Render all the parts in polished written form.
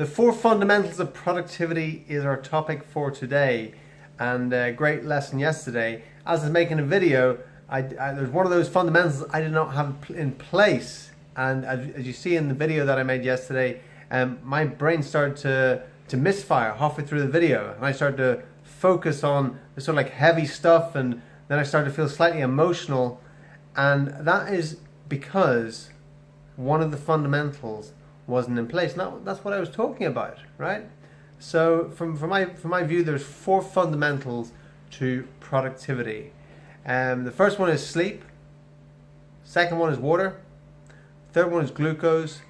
The four fundamentals of productivity is our topic for today, and a great lesson yesterday. As I was making a video, there's one of those fundamentals I did not have in place, and as you see in the video that I made yesterday, my brain started to misfire halfway through the video, and I started to focus on the sort of like heavy stuff, and then I started to feel slightly emotional, and that is because one of the fundamentals wasn't in place. Now that's what I was talking about, right? So from my view, there's four fundamentals to productivity. The first one is sleep. Second one is water. Third one is glucose,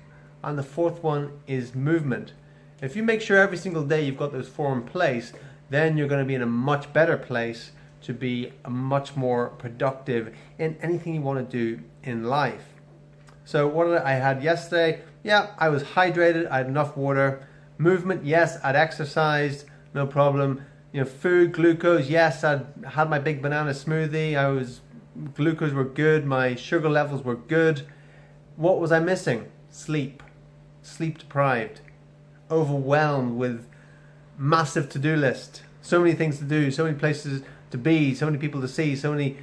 and the fourth one is movement. If you make sure every single day you've got those four in place, then you're going to be in a much better place to be much more productive in anything you want to do in life. So what I had yesterday, yeah, I was hydrated, I had enough water. Movement, yes, I'd exercised, no problem. You know, food, glucose, yes, I'd had my big banana smoothie, glucose were good, my sugar levels were good. What was I missing? Sleep. Sleep deprived. Overwhelmed with massive to-do list. So many things to do, so many places to be, so many people to see, so many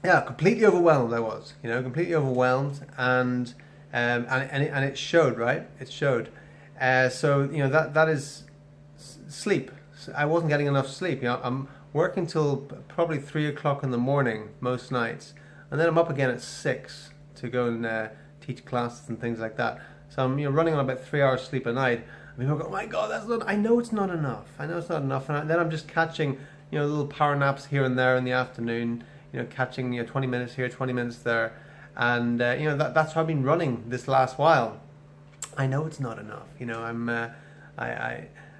completely overwhelmed I was, completely overwhelmed, and it showed, right? It showed. So that is sleep. I wasn't getting enough sleep. I'm working till probably 3 o'clock in the morning most nights, and then I'm up again at 6 to go and teach classes and things like that. So I'm running on about 3 hours sleep a night. And people go, oh my God, that's not. I know it's not enough. I know it's not enough, and then I'm just catching little power naps here and there in the afternoon. Catching 20 minutes here, 20 minutes there, and that's how I've been running this last while. I know it's not enough.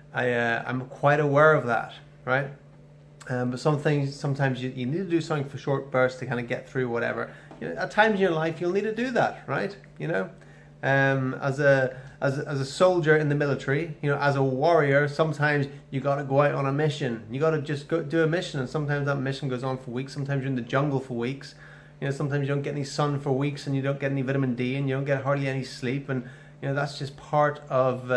I'm quite aware of that, right? But sometimes you need to do something for short bursts to kind of get through whatever. At times in your life you'll need to do that, right? As a soldier in the military, as a warrior, sometimes you got to go out on a mission. You got to just go do a mission, and sometimes that mission goes on for weeks. Sometimes you're in the jungle for weeks. Sometimes you don't get any sun for weeks, and you don't get any vitamin D, and you don't get hardly any sleep, and that's just part of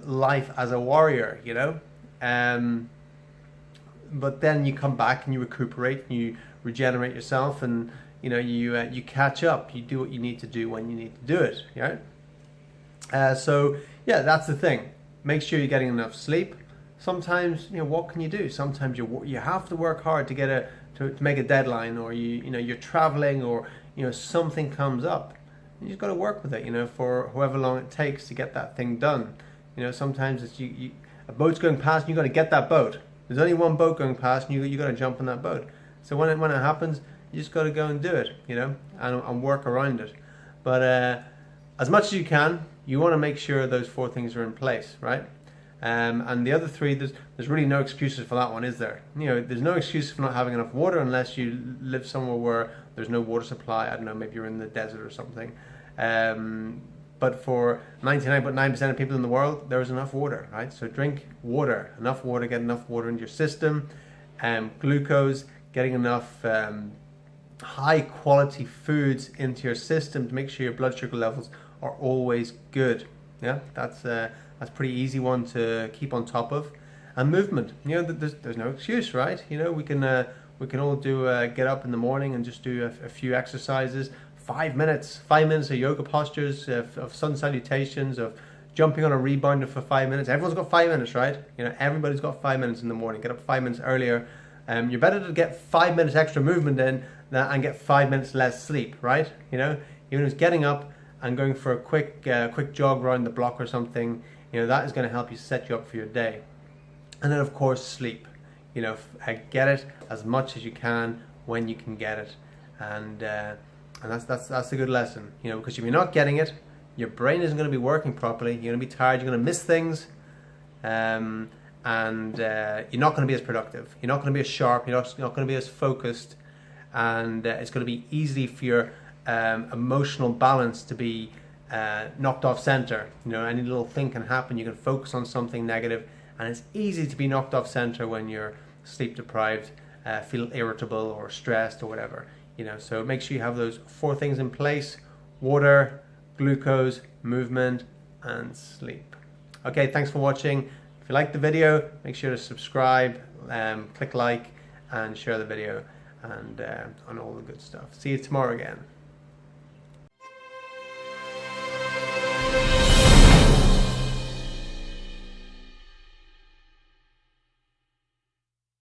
life as a warrior. But then you come back and you recuperate, and you regenerate yourself, and you catch up. You do what you need to do when you need to do it. Right? So yeah, that's the thing. Make sure you're getting enough sleep. Sometimes, what can you do? Sometimes you have to work hard to get to make a deadline, or you're traveling, or something comes up. You just got to work with it, for however long it takes to get that thing done. Sometimes it's a boat's going past, and you got to get that boat. There's only one boat going past, and you got to jump on that boat. So when it happens, you just got to go and do it, and work around it. But as much as you can, you want to make sure those four things are in place, right? And the other three, there's really no excuses for that one, is there? There's no excuse for not having enough water unless you live somewhere where there's no water supply. I don't know, maybe you're in the desert or something. But for 99.9% of people in the world, there is enough water, right? So drink water, enough water, get enough water into your system. Glucose, getting enough high quality foods into your system to make sure your blood sugar levels are always good. Yeah, that's a pretty easy one to keep on top of. And movement, there's no excuse, right? We can all do get up in the morning and just do a few exercises. 5 minutes of yoga postures, of sun salutations, of jumping on a rebounder for 5 minutes. Everyone's got 5 minutes, right? Everybody's got 5 minutes in the morning. Get up 5 minutes earlier. You're better to get 5 minutes extra movement in and get 5 minutes less sleep, right? Even if it's getting up and going for a quick jog around the block or something, that is going to help you set you up for your day. And then of course sleep. Get it as much as you can when you can get it, and that's a good lesson. Because if you're not getting it, your brain isn't going to be working properly. You're going to be tired. You're going to miss things, and you're not going to be as productive. You're not going to be as sharp. You're not going to be as focused, and it's going to be easy for your emotional balance to be knocked off center. Any little thing can happen. You can focus on something negative, and it's easy to be knocked off center when you're sleep deprived, feel irritable or stressed or whatever. So make sure you have those four things in place: water, glucose, movement, and sleep. Okay, thanks for watching. If you like the video, make sure to subscribe, click like, and share the video, and on all the good stuff. See you tomorrow again.